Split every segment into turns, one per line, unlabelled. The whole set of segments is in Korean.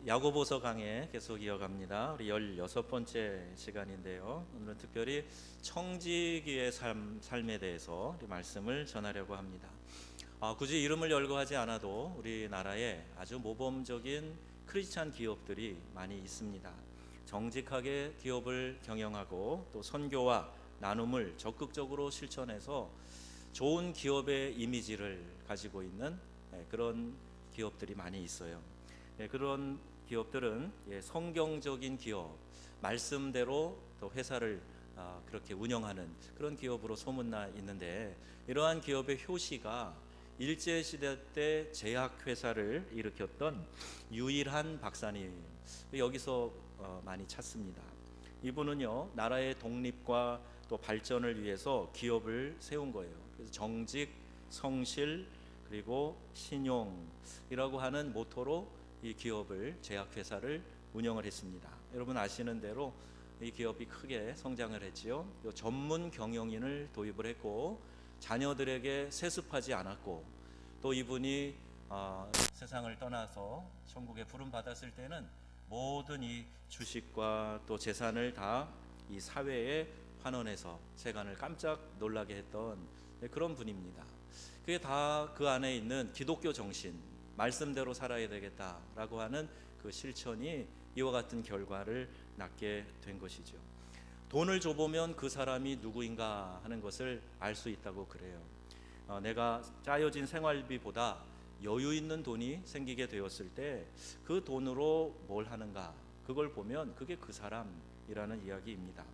야고보서 강해 계속 이어갑니다. 우리 16번째 시간인데요. 오늘은 특별히 청지기의 삶에 대해서 우리 말씀을 전하려고 합니다. 굳이 이름을 열거하지 않아도 우리나라에 아주 모범적인 크리스찬 기업들이 많이 있습니다. 정직하게 기업을 경영하고 또 선교와 나눔을 적극적으로 실천해서 좋은 기업의 이미지를 가지고 있는 그런 기업들이 많이 있어요. 그런 기업들은 성경적인 기업, 말씀대로 또 회사를 그렇게 운영하는 그런 기업으로 소문나 있는데, 이러한 기업의 효시가 일제시대 때 제약회사를 일으켰던 유일한 박사님, 여기서 많이 찾습니다. 이분은요, 나라의 독립과 또 발전을 위해서 기업을 세운 거예요. 그래서 정직, 성실, 그리고 신용이라고 하는 모토로 이 기업을, 제약회사를 운영을 했습니다. 여러분 아시는 대로 이 기업이 크게 성장을 했지요. 전문 경영인을 도입을 했고, 자녀들에게 세습하지 않았고, 또 이분이 세상을 떠나서 천국에 부름 받았을 때는 모든 이 주식과 또 재산을 다 이 사회에 환원해서 세간을 깜짝 놀라게 했던 그런 분입니다. 그게 다 그 안에 있는 기독교 정신, 말씀대로 살아야 되겠다라고 하는 그 실천이 이와 같은 결과를 낳게 된 것이죠. 돈을 줘보면 그 사람이 누구인가 하는 것을 알 수 있다고 그래요. 내가 짜여진 생활비보다 여유 있는 돈이 생기게 되었을 때 그 돈으로 뭘 하는가, 그걸 보면 그게 그 사람이라는 이야기입니다.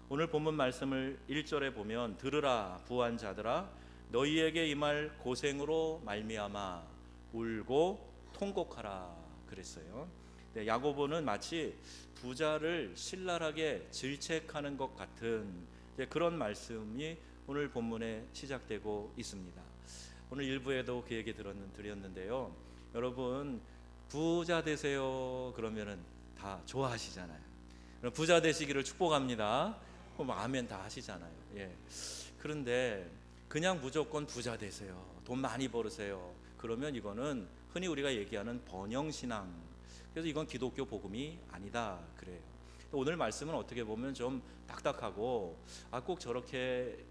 오늘 본문 말씀을 1절에 보면, 들으라 부한 자들아, 너희에게 임할 고생으로 말미암아 울고 통곡하라 그랬어요. 야고보는 마치 부자를 신랄하게 질책하는 것 같은 그런 말씀이 오늘 본문에 시작되고 있습니다. 오늘 일부에도 그 얘기 드렸는데요. 여러분 부자 되세요 그러면은 다 좋아하시잖아요. 부자 되시기를 축복합니다. 그럼 아멘 다 하시잖아요. 그런데 그냥 무조건 부자 되세요, 돈 많이 벌으세요, 그러면 이거는 흔히 우리가 얘기하는 번영신앙, 그래서 이건 기독교 복음이 아니다 그래요. 오늘 말씀은 어떻게 보면 좀 딱딱하고 꼭 저렇게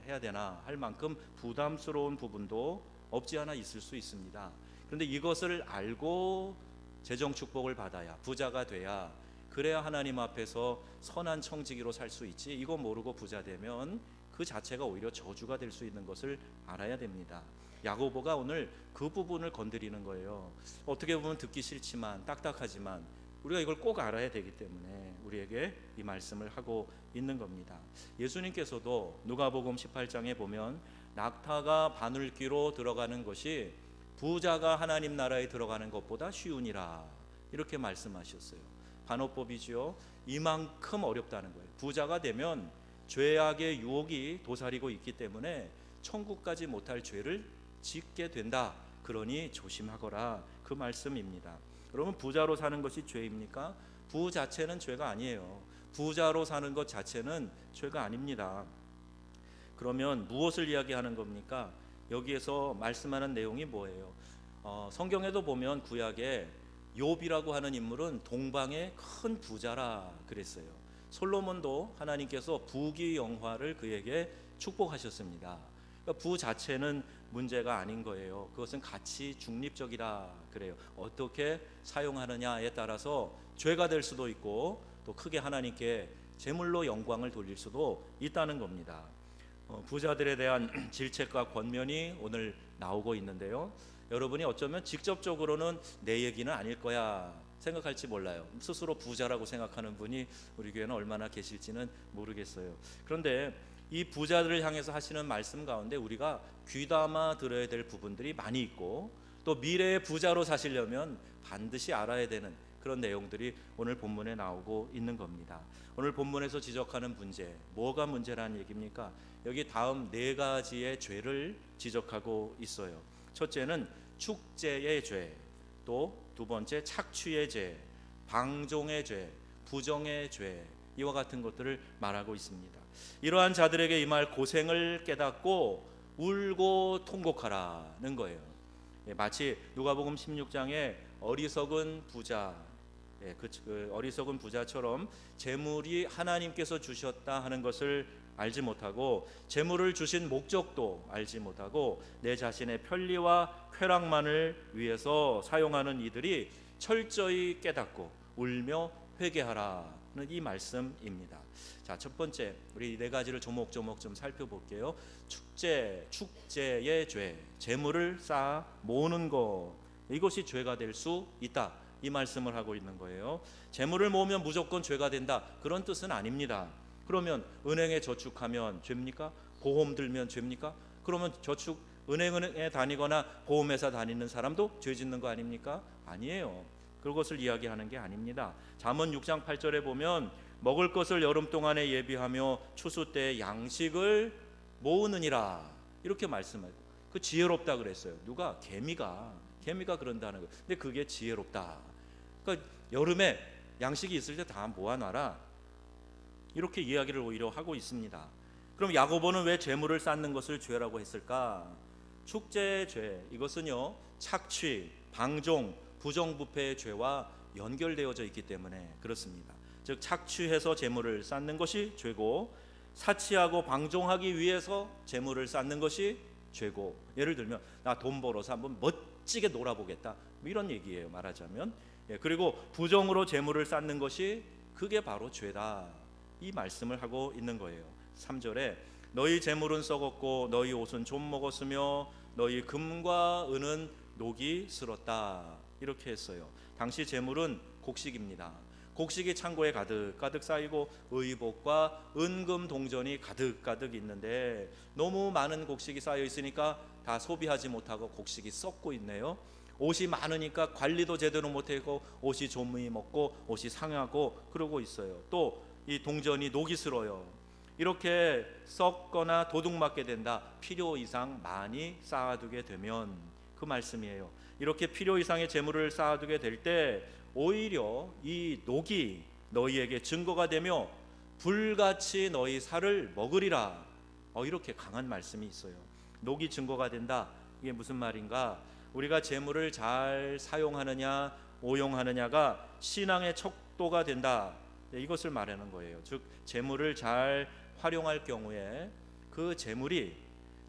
해야 되나 할 만큼 부담스러운 부분도 없지 않아 있을 수 있습니다. 그런데 이것을 알고 재정 축복을 받아야, 부자가 돼야, 그래야 하나님 앞에서 선한 청지기로 살 수 있지, 이거 모르고 부자 되면 그 자체가 오히려 저주가 될 수 있는 것을 알아야 됩니다. 야고보가 오늘 그 부분을 건드리는 거예요. 어떻게 보면 듣기 싫지만, 딱딱하지만 우리가 이걸 꼭 알아야 되기 때문에 우리에게 이 말씀을 하고 있는 겁니다. 예수님께서도 누가복음 18장에 보면 낙타가 바늘귀로 들어가는 것이 부자가 하나님 나라에 들어가는 것보다 쉬우니라, 이렇게 말씀하셨어요. 반어법이죠. 이만큼 어렵다는 거예요. 부자가 되면 죄악의 유혹이 도사리고 있기 때문에 천국까지 못할 죄를 짓게 된다. 그러니 조심하거라, 그 말씀입니다. 여러분 부자로 사는 것이 죄입니까? 부 자체는 죄가 아니에요. 부자로 사는 것 자체는 죄가 아닙니다. 그러면 무엇을 이야기하는 겁니까? 여기에서 말씀하는 내용이 뭐예요? 성경에도 보면 구약에 욥이라고 하는 인물은 동방의 큰 부자라 그랬어요. 솔로몬도 하나님께서 부귀영화를 그에게 축복하셨습니다. 그러니까 부 자체는 문제가 아닌 거예요. 그것은 가치 중립적이라 그래요. 어떻게 사용하느냐에 따라서 죄가 될 수도 있고, 또 크게 하나님께 제물로 영광을 돌릴 수도 있다는 겁니다. 부자들에 대한 질책과 권면이 오늘 나오고 있는데요. 여러분이 어쩌면 직접적으로는 내 얘기는 아닐 거야 생각할지 몰라요. 스스로 부자라고 생각하는 분이 우리 교회는 얼마나 계실지는 모르겠어요. 그런데 이 부자들을 향해서 하시는 말씀 가운데 우리가 귀담아 들어야 될 부분들이 많이 있고, 또 미래의 부자로 사시려면 반드시 알아야 되는 그런 내용들이 오늘 본문에 나오고 있는 겁니다. 오늘 본문에서 지적하는 문제, 뭐가 문제라는 얘기입니까? 여기 다음 4가지의 죄를 지적하고 있어요. 첫째는 축제의 죄, 또 2번째 착취의 죄, 방종의 죄, 부정의 죄, 이와 같은 것들을 말하고 있습니다. 이러한 자들에게 임할 고생을 깨닫고 울고 통곡하라는 거예요. 마치 누가복음 16장에 어리석은 부자, 그 어리석은 부자처럼 재물이 하나님께서 주셨다 하는 것을 알지 못하고 재물을 주신 목적도 알지 못하고 내 자신의 편리와 쾌락만을 위해서 사용하는 이들이 철저히 깨닫고 울며 회개하라는 이 말씀입니다. 자, 첫 번째 우리 네 가지를 조목조목 좀 살펴볼게요. 축제의 죄, 재물을 쌓아 모으는 것, 이것이 죄가 될 수 있다, 이 말씀을 하고 있는 거예요. 재물을 모으면 무조건 죄가 된다, 그런 뜻은 아닙니다. 그러면 은행에 저축하면 죄입니까? 보험 들면 죄입니까? 그러면 은행에 다니거나 보험회사 다니는 사람도 죄 짓는 거 아닙니까? 아니에요. 그것을 이야기하는 게 아닙니다. 잠언 6장 8절에 보면 먹을 것을 여름 동안에 예비하며 추수 때 양식을 모으느니라, 이렇게 말씀하고, 그 지혜롭다 그랬어요. 누가? 개미가 그런다는 거예요. 근데 그게 지혜롭다. 그러니까 여름에 양식이 있을 때 다 모아놔라, 이렇게 이야기를 오히려 하고 있습니다. 그럼 야고보는 왜 재물을 쌓는 것을 죄라고 했을까? 축제의 죄, 이것은요 착취, 방종, 부정부패의 죄와 연결되어져 있기 때문에 그렇습니다. 즉 착취해서 재물을 쌓는 것이 죄고, 사치하고 방종하기 위해서 재물을 쌓는 것이 죄고, 예를 들면 나 돈 벌어서 한번 멋지게 놀아보겠다, 이런 얘기예요, 말하자면. 그리고 부정으로 재물을 쌓는 것이, 그게 바로 죄다, 이 말씀을 하고 있는 거예요. 3절에 너희 재물은 썩었고 너희 옷은 좀 먹었으며 너희 금과 은은 녹이 슬었다, 이렇게 했어요. 당시 재물은 곡식입니다. 곡식이 창고에 가득 쌓이고 의복과 은금 동전이 가득 있는데 너무 많은 곡식이 쌓여 있으니까 다 소비하지 못하고 곡식이 썩고 있네요. 옷이 많으니까 관리도 제대로 못하고 옷이 좀이 먹고 옷이 상하고 그러고 있어요. 또 이 동전이 녹이 슬어요. 이렇게 썩거나 도둑맞게 된다. 필요 이상 많이 쌓아두게 되면, 그 말씀이에요. 이렇게 필요 이상의 재물을 쌓아두게 될 때 오히려 이 녹이 너희에게 증거가 되며 불같이 너희 살을 먹으리라, 이렇게 강한 말씀이 있어요. 녹이 증거가 된다, 이게 무슨 말인가? 우리가 재물을 잘 사용하느냐 오용하느냐가 신앙의 척도가 된다, 이것을 말하는 거예요. 즉 재물을 잘 활용할 경우에 그 재물이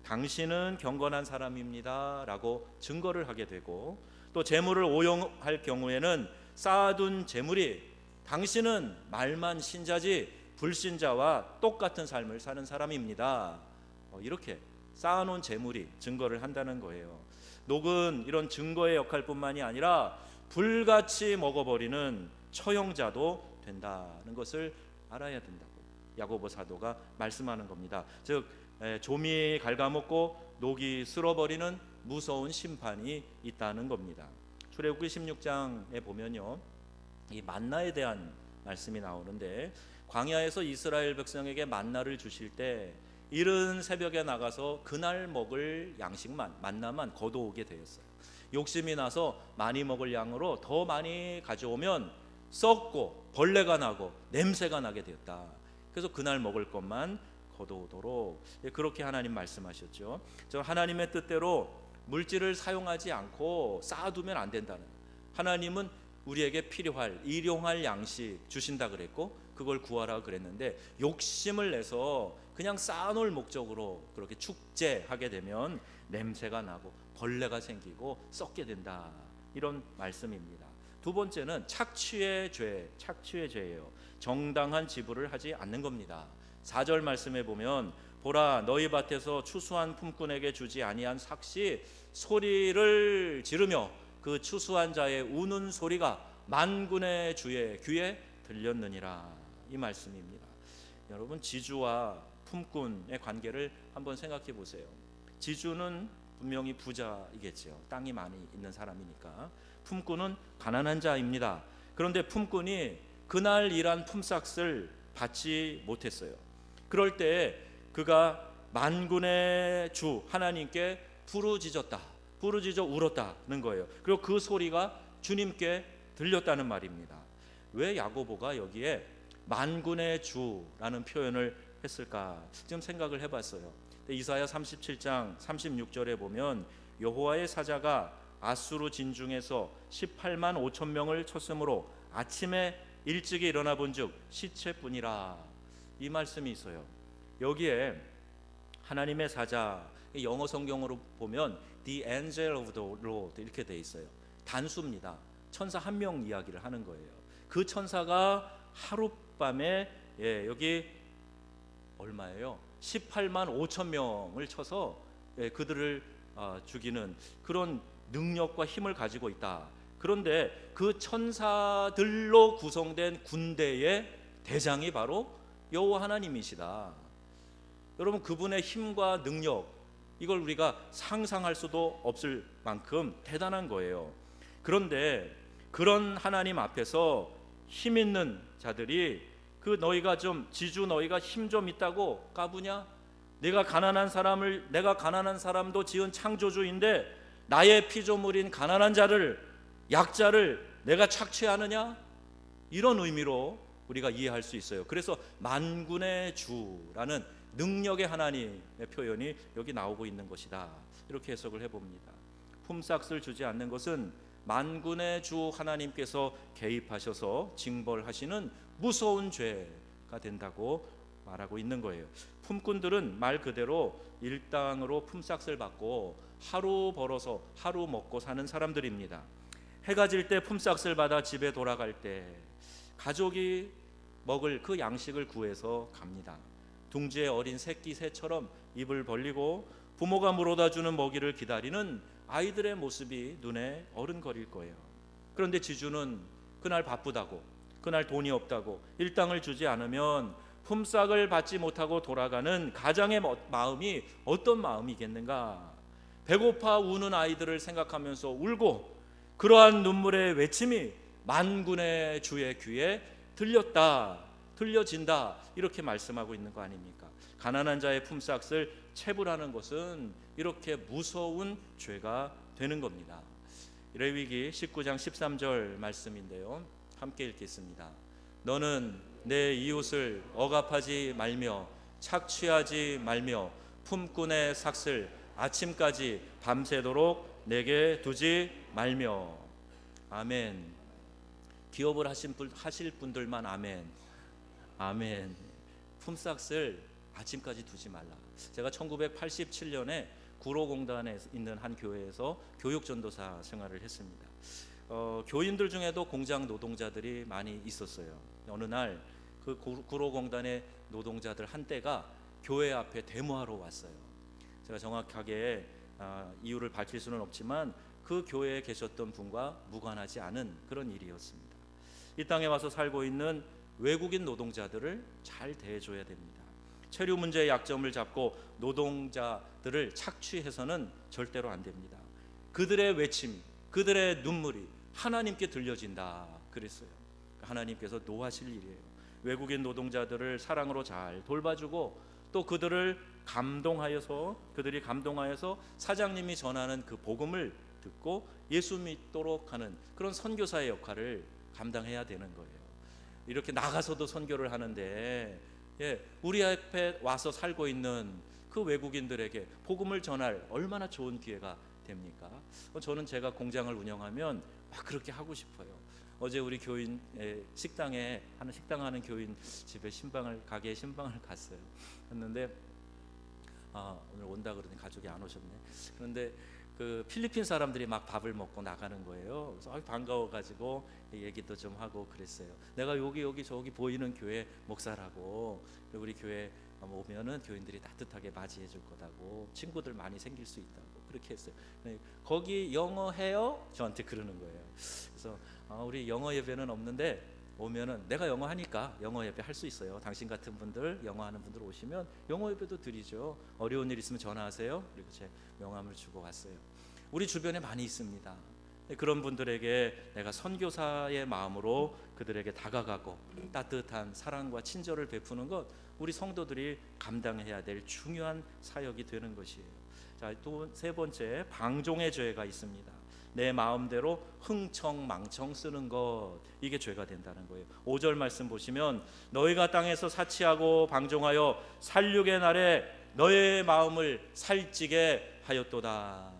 당신은 경건한 사람입니다 라고 증거를 하게 되고, 또 재물을 오용할 경우에는 쌓아둔 재물이 당신은 말만 신자지 불신자와 똑같은 삶을 사는 사람입니다, 이렇게 쌓아놓은 재물이 증거를 한다는 거예요. 녹은 이런 증거의 역할뿐만이 아니라 불같이 먹어버리는 처형자도 된다는 것을 알아야 된다고 야고보 사도가 말씀하는 겁니다. 즉 좀이 갉아먹고 녹이 쓸어버리는 무서운 심판이 있다는 겁니다. 출애굽기 16장에 보면요, 이 만나에 대한 말씀이 나오는데, 광야에서 이스라엘 백성에게 만나를 주실 때 이른 새벽에 나가서 그날 먹을 양식만, 만나만 거두오게 되었어요. 욕심이 나서 많이 먹을 양으로 더 많이 가져오면 썩고 벌레가 나고 냄새가 나게 되었다. 그래서 그날 먹을 것만 거두오도록, 그렇게 하나님 말씀하셨죠. 저 하나님의 뜻대로 물질을 사용하지 않고 쌓아두면 안 된다는, 하나님은 우리에게 필요할 일용할 양식 주신다 그랬고 그걸 구하라 그랬는데, 욕심을 내서 그냥 쌓아놓을 목적으로 그렇게 축제하게 되면 냄새가 나고 벌레가 생기고 썩게 된다, 이런 말씀입니다. 두 번째는 착취의 죄예요. 정당한 지불을 하지 않는 겁니다. 4절 말씀에 보면 보라 너희 밭에서 추수한 품꾼에게 주지 아니한 삭시 소리를 지르며 그 추수한 자의 우는 소리가 만군의 주의 귀에 들렸느니라, 이 말씀입니다. 여러분, 지주와 품꾼의 관계를 한번 생각해 보세요. 지주는 분명히 부자이겠죠. 땅이 많이 있는 사람이니까. 품꾼은 가난한 자입니다. 그런데 품꾼이 그날 일한 품삯을 받지 못했어요. 그럴 때 그가 만군의 주 하나님께 부르짖어 울었다는 거예요. 그리고 그 소리가 주님께 들렸다는 말입니다. 왜 야고보가 여기에 만군의 주라는 표현을 했을까? 지금 생각을 해봤어요. 이사야 37장 36절에 보면 여호와의 사자가 아수르 진중에서 18만 5천 명을 쳤으므로 아침에 일찍이 일어나 본즉 시체뿐이라. 이 말씀이 있어요. 여기에 하나님의 사자, 영어 성경으로 보면 The angel of the Lord 이렇게 돼 있어요. 단수입니다. 천사 한 명 이야기를 하는 거예요. 그 천사가 하룻밤에 여기 얼마예요? 18만 5천 명을 쳐서 그들을 죽이는 그런 능력과 힘을 가지고 있다. 그런데 그 천사들로 구성된 군대의 대장이 바로 여호와 하나님이시다. 여러분, 그분의 힘과 능력, 이걸 우리가 상상할 수도 없을 만큼 대단한 거예요. 그런데 그런 하나님 앞에서 힘 있는 자들이 그 너희가 좀 지주 너희가 힘 좀 있다고 까부냐? 내가 가난한 사람도 지은 창조주인데 나의 피조물인 가난한 자를, 약자를 내가 착취하느냐? 이런 의미로 우리가 이해할 수 있어요. 그래서 만군의 주라는 능력의 하나님의 표현이 여기 나오고 있는 것이다. 이렇게 해석을 해봅니다. 품삯을 주지 않는 것은 만군의 주 하나님께서 개입하셔서 징벌하시는 무서운 죄가 된다고 말하고 있는 거예요. 품꾼들은 말 그대로 일당으로 품삯을 받고 하루 벌어서 하루 먹고 사는 사람들입니다. 해가 질 때 품삯을 받아 집에 돌아갈 때 가족이 먹을 그 양식을 구해서 갑니다. 둥지의 어린 새끼 새처럼 입을 벌리고 부모가 물어다 주는 먹이를 기다리는 아이들의 모습이 눈에 어른거릴 거예요. 그런데 지주는 그날 바쁘다고, 그날 돈이 없다고 일당을 주지 않으면 품삯을 받지 못하고 돌아가는 가장의 마음이 어떤 마음이겠는가? 배고파 우는 아이들을 생각하면서 울고 그러한 눈물의 외침이 만군의 주의 귀에 들려진다, 이렇게 말씀하고 있는 거 아닙니까? 가난한 자의 품삯을 체불하는 것은 이렇게 무서운 죄가 되는 겁니다. 레위기 19장 13절 말씀인데요, 함께 읽겠습니다. 너는 내 이웃을 억압하지 말며 착취하지 말며 품꾼의 삭을 아침까지 밤새도록 내게 두지 말며. 아멘. 기업을 하실 분들만 아멘. 아멘. 품삯을 아침까지 두지 말라. 제가 1987년에 구로공단에 있는 한 교회에서 교육전도사 생활을 했습니다. 교인들 중에도 공장 노동자들이 많이 있었어요. 어느 날 그 구로공단의 노동자들 한때가 교회 앞에 데모하러 왔어요. 제가 정확하게 이유를 밝힐 수는 없지만 그 교회에 계셨던 분과 무관하지 않은 그런 일이었습니다. 이 땅에 와서 살고 있는 외국인 노동자들을 잘 대해줘야 됩니다. 체류 문제의 약점을 잡고 노동자들을 착취해서는 절대로 안 됩니다. 그들의 외침, 그들의 눈물이 하나님께 들려진다 그랬어요. 하나님께서 노하실 일이에요. 외국인 노동자들을 사랑으로 잘 돌봐주고 또 그들이 감동하여서 사장님이 전하는 그 복음을 듣고 예수 믿도록 하는 그런 선교사의 역할을 감당해야 되는 거예요. 이렇게 나가서도 선교를 하는데 우리 앞에 와서 살고 있는 그 외국인들에게 복음을 전할 얼마나 좋은 기회가 됩니까? 저는 제가 공장을 운영하면 막 그렇게 하고 싶어요. 어제 우리 교인 식당 하는 교인 집에 가게에 신방을 갔어요. 했는데 오늘 온다 그러더니 가족이 안 오셨네. 그런데 그 필리핀 사람들이 막 밥을 먹고 나가는 거예요. 그래서 반가워가지고 얘기도 좀 하고 그랬어요. 내가 여기 저기 보이는 교회 목사라고, 우리 교회 오면은 교인들이 따뜻하게 맞이해 줄 거다고, 친구들 많이 생길 수 있다고 그렇게 했어요. 거기 영어 해요? 저한테 그러는 거예요. 그래서 우리 영어 예배는 없는데 오면은 내가 영어 하니까 영어 예배 할 수 있어요. 당신 같은 분들, 영어 하는 분들 오시면 영어 예배도 드리죠. 어려운 일 있으면 전화하세요. 그리고 제 명함을 주고 왔어요. 우리 주변에 많이 있습니다. 그런 분들에게 내가 선교사의 마음으로 그들에게 다가가고 따뜻한 사랑과 친절을 베푸는 것, 우리 성도들이 감당해야 될 중요한 사역이 되는 것이에요. 자, 또 세 번째, 방종의 죄가 있습니다. 내 마음대로 흥청망청 쓰는 것, 이게 죄가 된다는 거예요. 5절 말씀 보시면 너희가 땅에서 사치하고 방종하여 살육의 날에 너의 마음을 살찌게 하였도다.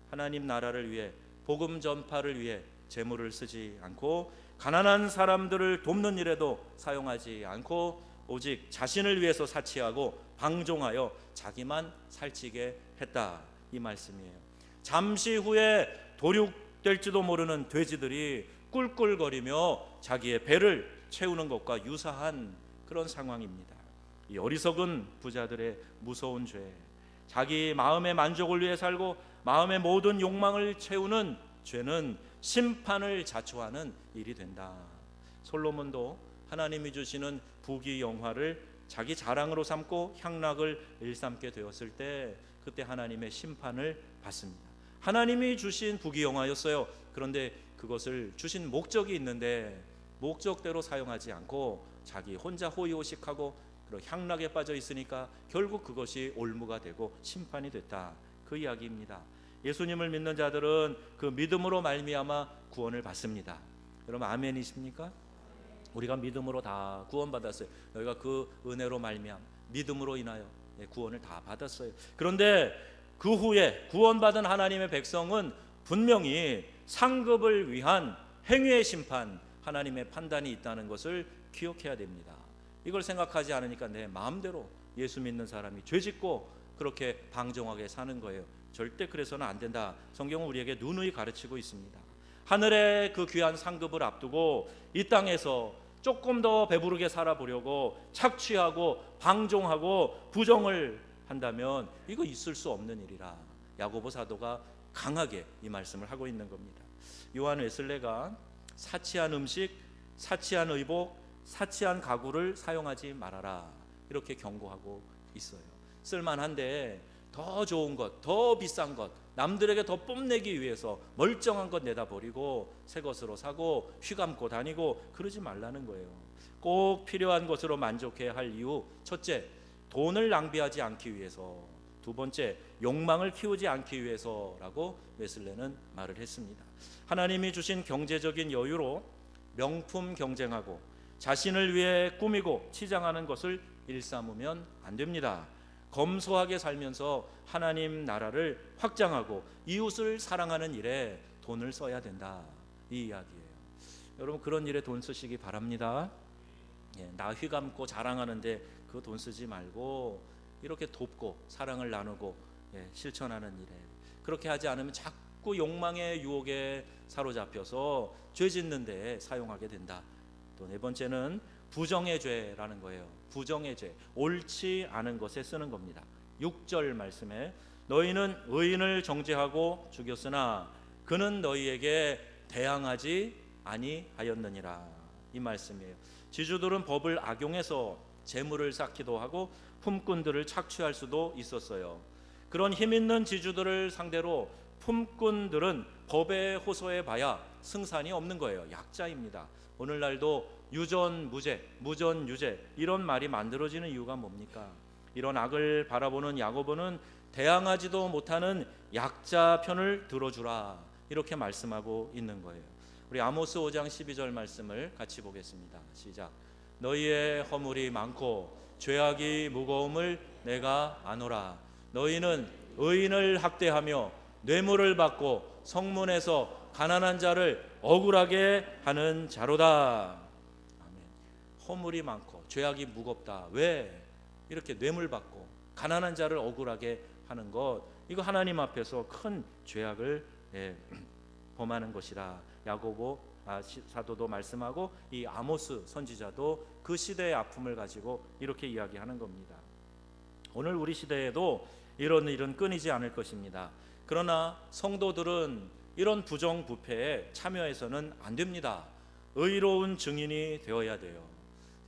하나님 나라를 위해, 복음 전파를 위해 재물을 쓰지 않고 가난한 사람들을 돕는 일에도 사용하지 않고 오직 자신을 위해서 사치하고 방종하여 자기만 살찌게 했다, 이 말씀이에요. 잠시 후에 도륙될지도 모르는 돼지들이 꿀꿀거리며 자기의 배를 채우는 것과 유사한 그런 상황입니다. 이 어리석은 부자들의 무서운 죄, 자기 마음의 만족을 위해 살고 마음의 모든 욕망을 채우는 죄는 심판을 자초하는 일이 된다. 솔로몬도 하나님이 주시는 부귀영화를 자기 자랑으로 삼고 향락을 일삼게 되었을 때 그때 하나님의 심판을 받습니다. 하나님이 주신 부귀영화였어요. 그런데 그것을 주신 목적이 있는데 목적대로 사용하지 않고 자기 혼자 호의호식하고 그런 향락에 빠져 있으니까 결국 그것이 올무가 되고 심판이 됐다, 그 이야기입니다. 예수님을 믿는 자들은 그 믿음으로 말미암아 구원을 받습니다. 여러분 아멘이십니까? 우리가 믿음으로 다 구원받았어요. 너희가 그 은혜로 말미암아 믿음으로 인하여 구원을 다 받았어요. 그런데 그 후에 구원받은 하나님의 백성은 분명히 상급을 위한 행위의 심판, 하나님의 판단이 있다는 것을 기억해야 됩니다. 이걸 생각하지 않으니까 내 마음대로 예수 믿는 사람이 죄짓고 그렇게 방종하게 사는 거예요. 절대 그래서는 안 된다. 성경은 우리에게 누누이 가르치고 있습니다. 하늘의 그 귀한 상급을 앞두고 이 땅에서 조금 더 배부르게 살아보려고 착취하고 방종하고 부정을 한다면 이거 있을 수 없는 일이라 야고보 사도가 강하게 이 말씀을 하고 있는 겁니다. 요한 웨슬레가 사치한 음식, 사치한 의복, 사치한 가구를 사용하지 말아라, 이렇게 경고하고 있어요. 쓸만한데 더 좋은 것, 더 비싼 것, 남들에게 더 뽐내기 위해서 멀쩡한 것 내다 버리고 새 것으로 사고 휘감고 다니고 그러지 말라는 거예요. 꼭 필요한 것으로 만족해야 할 이유, 첫째, 돈을 낭비하지 않기 위해서, 두 번째, 욕망을 키우지 않기 위해서라고 웨슬레는 말을 했습니다. 하나님이 주신 경제적인 여유로 명품 경쟁하고 자신을 위해 꾸미고 치장하는 것을 일삼으면 안 됩니다. 검소하게 살면서 하나님 나라를 확장하고 이웃을 사랑하는 일에 돈을 써야 된다, 이 이야기예요. 여러분 그런 일에 돈 쓰시기 바랍니다. 나 휘감고 자랑하는데 그 돈 쓰지 말고 이렇게 돕고 사랑을 나누고 실천하는 일에, 그렇게 하지 않으면 자꾸 욕망의 유혹에 사로잡혀서 죄 짓는 데 사용하게 된다. 또 네 번째는 부정의 죄라는 거예요. 부정의 죄, 옳지 않은 것에 쓰는 겁니다. 6절 말씀에 너희는 의인을 정죄하고 죽였으나 그는 너희에게 대항하지 아니하였느니라, 이 말씀이에요. 지주들은 법을 악용해서 재물을 쌓기도 하고 품꾼들을 착취할 수도 있었어요. 그런 힘 있는 지주들을 상대로 품꾼들은 법에 호소해 봐야 승산이 없는 거예요. 약자입니다. 오늘날도 유전무죄, 무전유죄 이런 말이 만들어지는 이유가 뭡니까? 이런 악을 바라보는 야고보는 대항하지도 못하는 약자 편을 들어주라, 이렇게 말씀하고 있는 거예요. 우리 아모스 5장 12절 말씀을 같이 보겠습니다. 시작. 너희의 허물이 많고 죄악이 무거움을 내가 아노라. 너희는 의인을 학대하며 뇌물을 받고 성문에서 가난한 자를 억울하게 하는 자로다. 아멘. 허물이 많고 죄악이 무겁다. 왜? 이렇게 뇌물 받고 가난한 자를 억울하게 하는 것, 이거 하나님 앞에서 큰 죄악을 범하는 것이라 야고보 사도도 말씀하고 이 아모스 선지자도 그 시대의 아픔을 가지고 이렇게 이야기하는 겁니다. 오늘 우리 시대에도 이런 일은 끊이지 않을 것입니다. 그러나 성도들은 이런 부정부패에 참여해서는 안 됩니다. 의로운 증인이 되어야 돼요.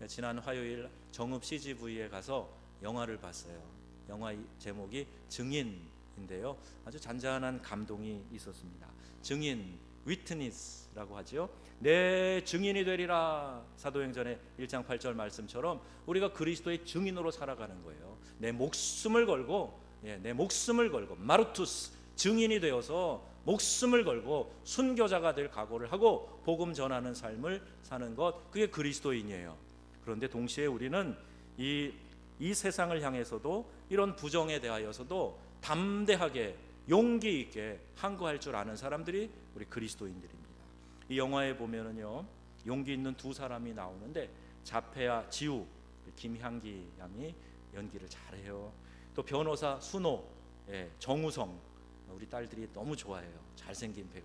지난 화요일 정읍 CGV에 가서 영화를 봤어요. 영화 제목이 증인인데요, 아주 잔잔한 감동이 있었습니다. 증인, 위트니스라고 하죠. 내 증인이 되리라. 사도행전의 1장 8절 말씀처럼 우리가 그리스도의 증인으로 살아가는 거예요. 내 목숨을 걸고 마루투스, 증인이 되어서 목숨을 걸고 순교자가 될 각오를 하고 복음 전하는 삶을 사는 것, 그게 그리스도인이에요. 그런데 동시에 우리는 이 세상을 향해서도 이런 부정에 대하여서도 담대하게 용기 있게 항거할 줄 아는 사람들이 우리 그리스도인들입니다. 이 영화에 보면은요, 용기 있는 두 사람이 나오는데 자폐아 지우, 김향기 양이 연기를 잘해요. 또 변호사 순호, 정우성, 우리 딸들이 너무 좋아해요. 잘생긴 배우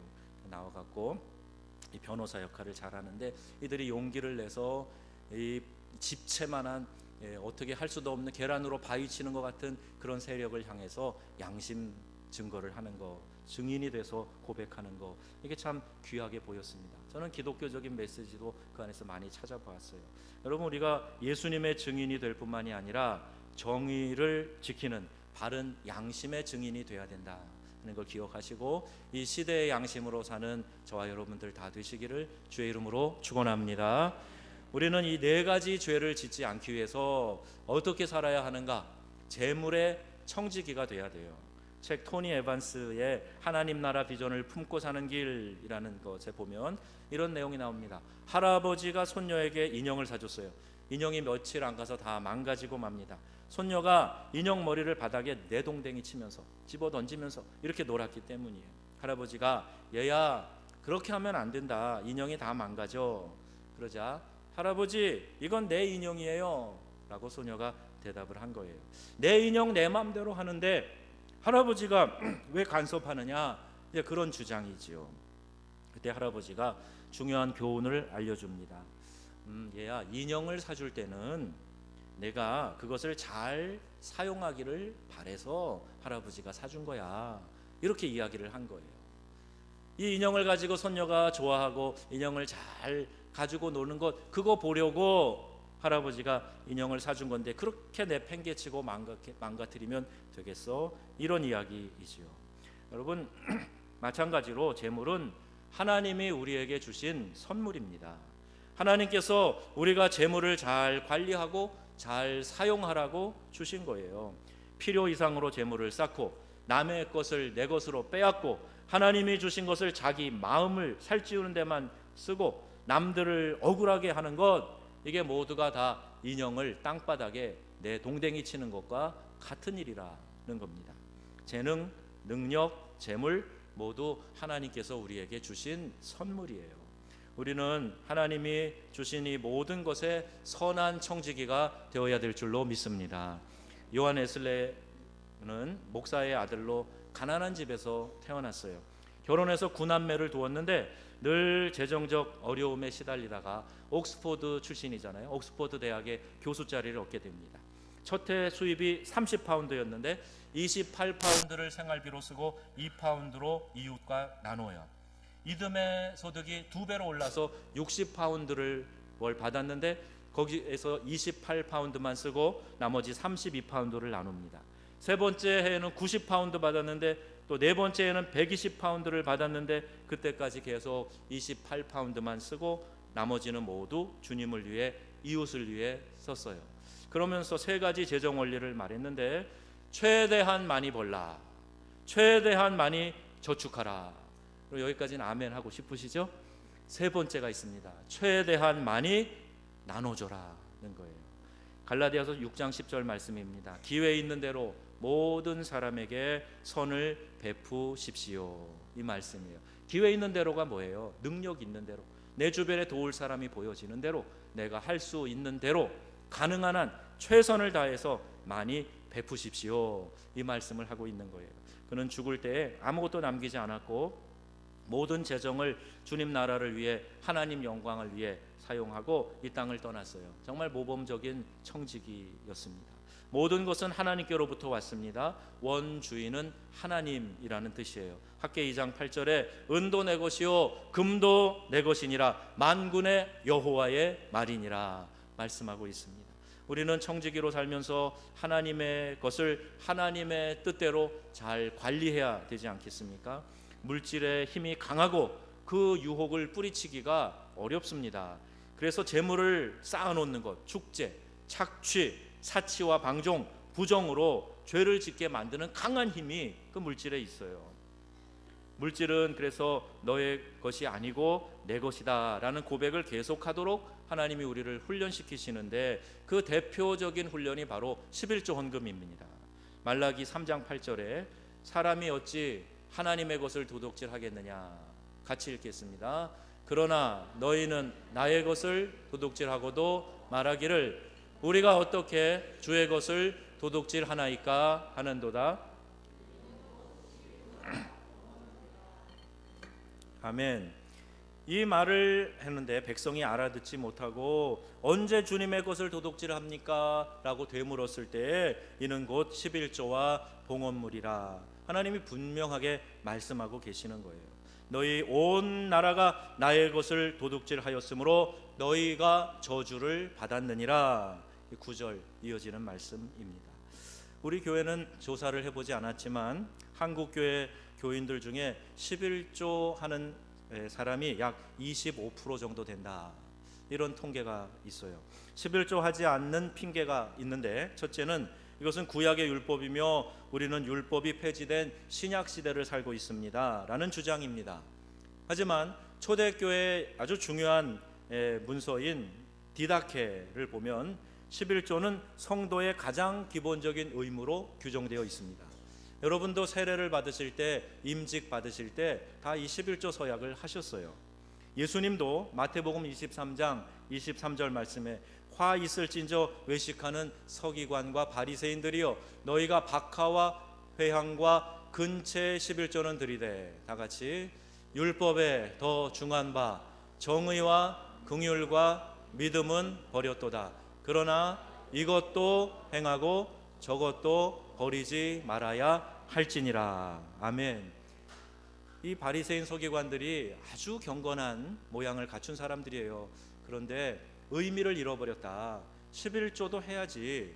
나와갖고 이 변호사 역할을 잘하는데, 이들이 용기를 내서 이 집채만한 어떻게 할 수도 없는 계란으로 바위 치는 것 같은 그런 세력을 향해서 양심 증거를 하는 거, 증인이 돼서 고백하는 거, 이게 참 귀하게 보였습니다. 저는 기독교적인 메시지도 그 안에서 많이 찾아보았어요. 여러분, 우리가 예수님의 증인이 될 뿐만이 아니라 정의를 지키는 바른 양심의 증인이 되어야 된다 하는 걸 기억하시고, 이 시대의 양심으로 사는 저와 여러분들 다 되시기를 주의 이름으로 축원합니다. 우리는 이 네 가지 죄를 짓지 않기 위해서 어떻게 살아야 하는가? 재물의 청지기가 돼야 돼요. 책 토니 에반스의 하나님 나라 비전을 품고 사는 길이라는 것에 보면 이런 내용이 나옵니다. 할아버지가 손녀에게 인형을 사줬어요. 인형이 며칠 안 가서 다 망가지고 맙니다. 손녀가 인형 머리를 바닥에 내동댕이 치면서 집어 던지면서 이렇게 놀았기 때문이에요. 할아버지가 얘야, 그렇게 하면 안 된다. 인형이 다 망가져. 그러자 할아버지, 이건 내 인형이에요 라고 소녀가 대답을 한 거예요. 내 인형 내 마음대로 하는데 할아버지가 왜 간섭하느냐, 이제 그런 주장이지요. 그때 할아버지가 중요한 교훈을 알려줍니다. 얘야, 인형을 사줄 때는 내가 그것을 잘 사용하기를 바래서 할아버지가 사준 거야, 이렇게 이야기를 한 거예요. 이 인형을 가지고 손녀가 좋아하고 인형을 잘 가지고 노는 것, 그거 보려고 할아버지가 인형을 사준 건데 그렇게 내팽개치고 망가뜨리면 되겠어? 이런 이야기이지요. 여러분, 마찬가지로 재물은 하나님이 우리에게 주신 선물입니다. 하나님께서 우리가 재물을 잘 관리하고 잘 사용하라고 주신 거예요. 필요 이상으로 재물을 쌓고 남의 것을 내 것으로 빼앗고 하나님이 주신 것을 자기 마음을 살찌우는 데만 쓰고 남들을 억울하게 하는 것, 이게 모두가 다 인형을 땅바닥에 내 동댕이 치는 것과 같은 일이라는 겁니다. 재능, 능력, 재물 모두 하나님께서 우리에게 주신 선물이에요. 우리는 하나님이 주신 이 모든 것에 선한 청지기가 되어야 될 줄로 믿습니다. 요한 웨슬레는 목사의 아들로 가난한 집에서 태어났어요. 결혼해서 9남매를 두었는데 늘 재정적 어려움에 시달리다가 옥스포드 출신이잖아요. 옥스포드 대학의 교수 자리를 얻게 됩니다. 첫 해 수입이 30파운드였는데 28파운드를 생활비로 쓰고 2파운드로 이웃과 나눠요. 이듬해 소득이 2배로 올라서 60파운드를 월 받았는데 거기에서 28파운드만 쓰고 나머지 32파운드를 나눕니다. 세 번째 해에는 90파운드 받았는데 또 네 번째 해에는 120파운드를 받았는데 그때까지 계속 28파운드만 쓰고 나머지는 모두 주님을 위해, 이웃을 위해 썼어요. 그러면서 세 가지 재정 원리를 말했는데, 최대한 많이 벌라, 최대한 많이 저축하라. 그리고 여기까지는 아멘 하고 싶으시죠? 세 번째가 있습니다. 최대한 많이 나눠줘라는 거예요. 갈라디아서 6장 10절 말씀입니다. 기회 있는 대로 모든 사람에게 선을 베푸십시오, 이 말씀이에요. 기회 있는 대로가 뭐예요? 능력 있는 대로, 내 주변에 도울 사람이 보여지는 대로, 내가 할 수 있는 대로 가능한 한 최선을 다해서 많이 베푸십시오, 이 말씀을 하고 있는 거예요. 그는 죽을 때에 아무것도 남기지 않았고 모든 재정을 주님 나라를 위해, 하나님 영광을 위해 사용하고 이 땅을 떠났어요. 정말 모범적인 청지기였습니다. 모든 것은 하나님께로부터 왔습니다. 원주인은 하나님이라는 뜻이에요. 학개 2장 8절에 은도 내 것이요 금도 내 것이니라 만군의 여호와의 말이니라 말씀하고 있습니다. 우리는 청지기로 살면서 하나님의 것을 하나님의 뜻대로 잘 관리해야 되지 않겠습니까? 물질의 힘이 강하고 그 유혹을 뿌리치기가 어렵습니다. 그래서 재물을 쌓아놓는 것, 축제, 착취, 사치와 방종, 부정으로 죄를 짓게 만드는 강한 힘이 그 물질에 있어요. 물질은 그래서 너의 것이 아니고 내 것이다 라는 고백을 계속하도록 하나님이 우리를 훈련시키시는데, 그 대표적인 훈련이 바로 11조 헌금입니다. 말라기 3장 8절에 사람이 어찌 하나님의 것을 도둑질하겠느냐, 같이 읽겠습니다. 그러나 너희는 나의 것을 도둑질하고도 말하기를 우리가 어떻게 주의 것을 도둑질하나이까 하는도다. 아멘. 이 말을 했는데 백성이 알아듣지 못하고 언제 주님의 것을 도둑질합니까? 라고 되물었을 때에 이는 곧 11조와 봉헌물이라 하나님이 분명하게 말씀하고 계시는 거예요. 너희 온 나라가 나의 것을 도둑질하였으므로 너희가 저주를 받았느니라. 9절 이어지는 말씀입니다. 우리 교회는 조사를 해보지 않았지만 한국교회 교인들 중에 11조 하는 사람이 약 25% 정도 된다, 이런 통계가 있어요. 11조 하지 않는 핑계가 있는데, 첫째는 이것은 구약의 율법이며 우리는 율법이 폐지된 신약 시대를 살고 있습니다 라는 주장입니다. 하지만 초대교회의 아주 중요한 문서인 디다케를 보면 11조는 성도의 가장 기본적인 의무로 규정되어 있습니다. 여러분도 세례를 받으실 때, 임직 받으실 때 다 이 11조 서약을 하셨어요. 예수님도 마태복음 23장 23절 말씀에 화 있을진저 외식하는 서기관과 바리새인들이여 너희가 박하와 회향과 근채 11조는 드리되, 다 같이 율법에 더 중한 바 정의와 긍휼과 믿음은 버렸도다. 그러나 이것도 행하고 저것도 버리지 말아야 할지니라. 아멘. 이 바리새인 서기관들이 아주 경건한 모양을 갖춘 사람들이에요. 그런데 의미를 잃어버렸다. 11조도 해야지.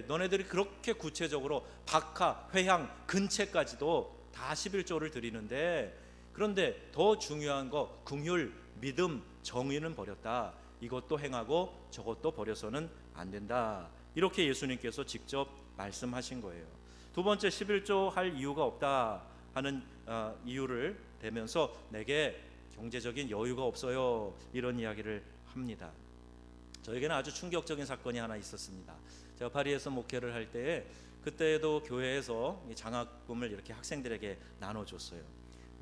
너네들이 그렇게 구체적으로 박하, 회향, 근채까지도 다 11조를 드리는데, 그런데 더 중요한 거 긍휼, 믿음, 정의는 버렸다. 이것도 행하고 저것도 버려서는 안 된다. 이렇게 예수님께서 직접 말씀하신 거예요. 두 번째, 11조 할 이유가 없다 하는 이유를 대면서 내게 경제적인 여유가 없어요, 이런 이야기를 합니다. 저에게는 아주 충격적인 사건이 하나 있었습니다. 제가 파리에서 목회를 할 때에 그때도 교회에서 장학금을 이렇게 학생들에게 나눠줬어요.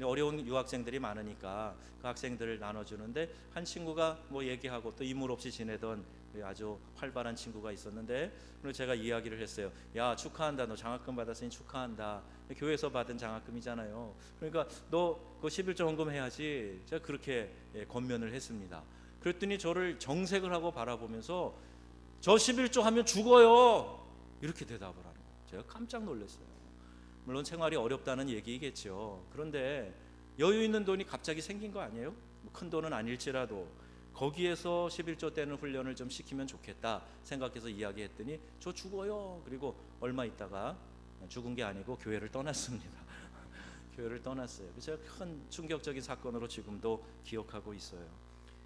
어려운 유학생들이 많으니까 그 학생들을 나눠주는데, 한 친구가 뭐 얘기하고 또 이물 없이 지내던 아주 활발한 친구가 있었는데, 그래서 제가 이야기를 했어요. 야, 축하한다. 너 장학금 받았으니 축하한다. 교회에서 받은 장학금이잖아요. 그러니까 너 그 11조 헌금해야지. 제가 그렇게 권면을 했습니다. 그랬더니 저를 정색을 하고 바라보면서 저 11조 하면 죽어요, 이렇게 대답을 하는 거예요. 제가 깜짝 놀랐어요. 물론 생활이 어렵다는 얘기겠죠. 그런데 여유 있는 돈이 갑자기 생긴 거 아니에요? 큰 돈은 아닐지라도 거기에서 11조 때는 훈련을 좀 시키면 좋겠다 생각해서 이야기했더니 저 죽어요. 그리고 얼마 있다가 죽은 게 아니고 교회를 떠났습니다. 교회를 떠났어요. 그래서 큰 충격적인 사건으로 지금도 기억하고 있어요.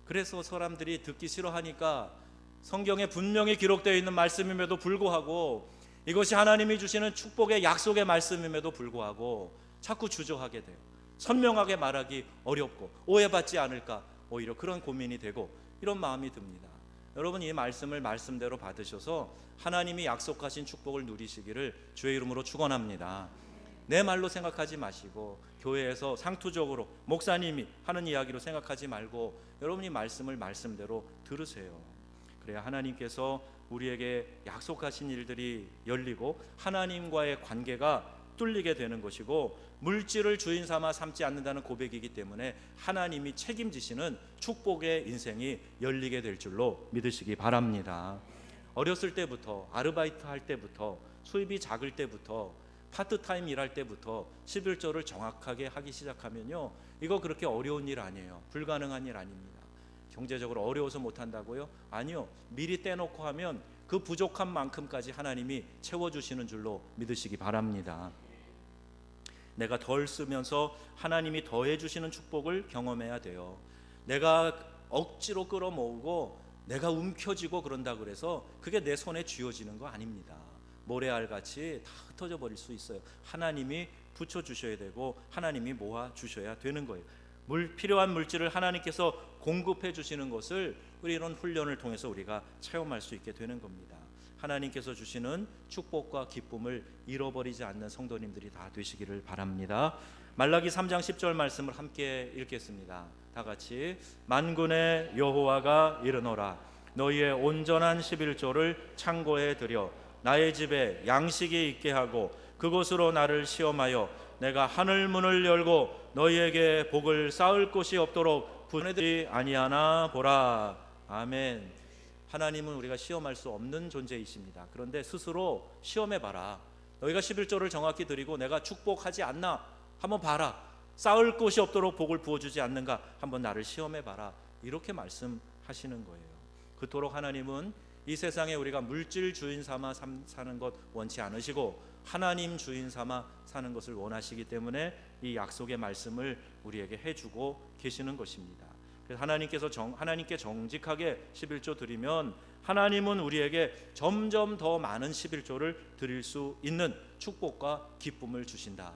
그래서 사람들이 듣기 싫어하니까 성경에 분명히 기록되어 있는 말씀임에도 불구하고, 이것이 하나님이 주시는 축복의 약속의 말씀임에도 불구하고 자꾸 주저하게 돼요. 선명하게 말하기 어렵고 오해받지 않을까, 오히려 그런 고민이 되고 이런 마음이 듭니다. 여러분, 이 말씀을 말씀대로 받으셔서 하나님이 약속하신 축복을 누리시기를 주의 이름으로 축원합니다. 내 말로 생각하지 마시고 교회에서 상투적으로 목사님이 하는 이야기로 생각하지 말고 여러분이 말씀을 말씀대로 들으세요. 그래야 하나님께서 우리에게 약속하신 일들이 열리고 하나님과의 관계가 뚫리게 되는 것이고, 물질을 주인 삼아 삼지 않는다는 고백이기 때문에 하나님이 책임지시는 축복의 인생이 열리게 될 줄로 믿으시기 바랍니다. 어렸을 때부터, 아르바이트 할 때부터, 수입이 작을 때부터, 파트타임 일할 때부터 11조를 정확하게 하기 시작하면요, 이거 그렇게 어려운 일 아니에요. 불가능한 일 아닙니다. 경제적으로 어려워서 못한다고요? 아니요. 미리 떼놓고 하면 그 부족한 만큼까지 하나님이 채워주시는 줄로 믿으시기 바랍니다. 내가 덜 쓰면서 하나님이 더해주시는 축복을 경험해야 돼요. 내가 억지로 끌어모으고 내가 움켜쥐고 그런다 그래서 그게 내 손에 쥐어지는 거 아닙니다. 모래알같이 다 흩어져 버릴 수 있어요. 하나님이 붙여주셔야 되고 하나님이 모아주셔야 되는 거예요. 필요한 물질을 하나님께서 공급해 주시는 것을 우리 이런 훈련을 통해서 우리가 체험할 수 있게 되는 겁니다. 하나님께서 주시는 축복과 기쁨을 잃어버리지 않는 성도님들이 다 되시기를 바랍니다. 말라기 3장 10절 말씀을 함께 읽겠습니다. 다 같이 만군의 여호와가 이르노라. 너희의 온전한 11조를 창고에 들여 나의 집에 양식이 있게 하고 그곳으로 나를 시험하여 내가 하늘 문을 열고 너희에게 복을 쌓을 곳이 없도록 보내지 아니하나 보라. 아멘. 하나님은 우리가 시험할 수 없는 존재이십니다. 그런데 스스로 시험해봐라. 너희가 11조를 정확히 드리고 내가 축복하지 않나 한번 봐라. 쌓을 곳이 없도록 복을 부어주지 않는가 한번 나를 시험해봐라. 이렇게 말씀하시는 거예요. 그토록 하나님은 이 세상에 우리가 물질 주인 삼아 사는 것 원치 않으시고 하나님 주인 삼아 사는 것을 원하시기 때문에 이 약속의 말씀을 우리에게 해주고 계시는 것입니다. 그래서 하나님께 정직하게 11조 드리면 하나님은 우리에게 점점 더 많은 11조를 드릴 수 있는 축복과 기쁨을 주신다.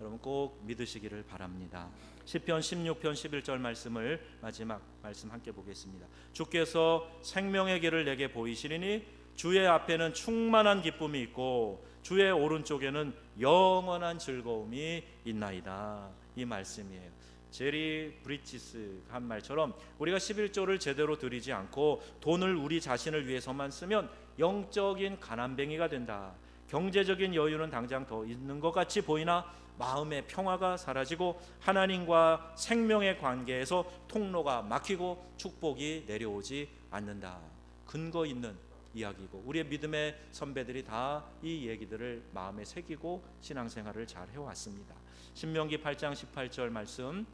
여러분 꼭 믿으시기를 바랍니다. 시편 16편 11절 말씀을 마지막 말씀 함께 보겠습니다. 주께서 생명의 길을 내게 보이시리니 주의 앞에는 충만한 기쁨이 있고 주의 오른쪽에는 영원한 즐거움이 있나이다. 이 말씀이에요. 제리 브리치스 한 말처럼 우리가 11조를 제대로 드리지 않고 돈을 우리 자신을 위해서만 쓰면 영적인 가난뱅이가 된다. 경제적인 여유는 당장 더 있는 것 같이 보이나 마음의 평화가 사라지고 하나님과 생명의 관계에서 통로가 막히고 축복이 내려오지 않는다. 근거 있는 이야기고 우리의 믿음의 선배들이 다 이 얘기들을 마음에 새기고 신앙생활을 잘 해왔습니다. 신명기 8장 18절 말씀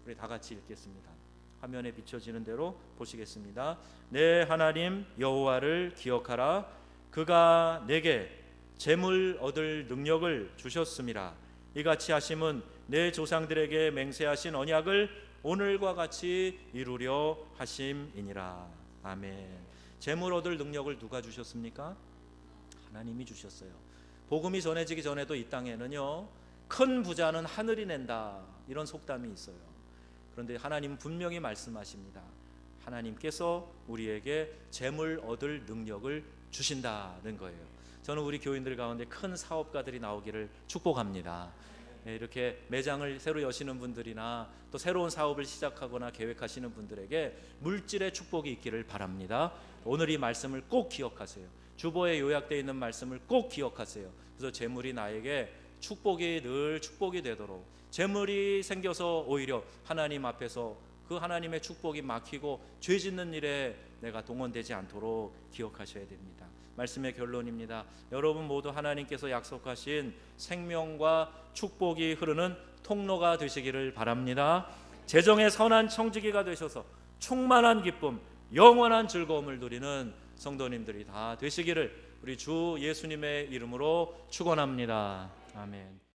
우리 다 같이 읽겠습니다. 화면에 비춰지는 대로 보시겠습니다. 내 하나님 여호와를 기억하라. 그가 내게 재물 얻을 능력을 주셨음이라. 이같이 하심은 내 조상들에게 맹세하신 언약을 오늘과 같이 이루려 하심이니라. 아멘. 재물 얻을 능력을 누가 주셨습니까? 하나님이 주셨어요. 복음이 전해지기 전에도 이 땅에는요, 큰 부자는 하늘이 낸다 이런 속담이 있어요. 그런데 하나님은 분명히 말씀하십니다. 하나님께서 우리에게 재물 얻을 능력을 주신다는 거예요. 저는 우리 교인들 가운데 큰 사업가들이 나오기를 축복합니다. 이렇게 매장을 새로 여시는 분들이나 또 새로운 사업을 시작하거나 계획하시는 분들에게 물질의 축복이 있기를 바랍니다. 오늘 이 말씀을 꼭 기억하세요. 주보에 요약되어 있는 말씀을 꼭 기억하세요. 그래서 재물이 나에게 축복이 늘 축복이 되도록, 재물이 생겨서 오히려 하나님 앞에서 그 하나님의 축복이 막히고 죄 짓는 일에 내가 동원되지 않도록 기억하셔야 됩니다. 말씀의 결론입니다. 여러분 모두 하나님께서 약속하신 생명과 축복이 흐르는 통로가 되시기를 바랍니다. 재정의 선한 청지기가 되셔서 충만한 기쁨, 영원한 즐거움을 누리는 성도님들이 다 되시기를 우리 주 예수님의 이름으로 축원합니다. 아멘.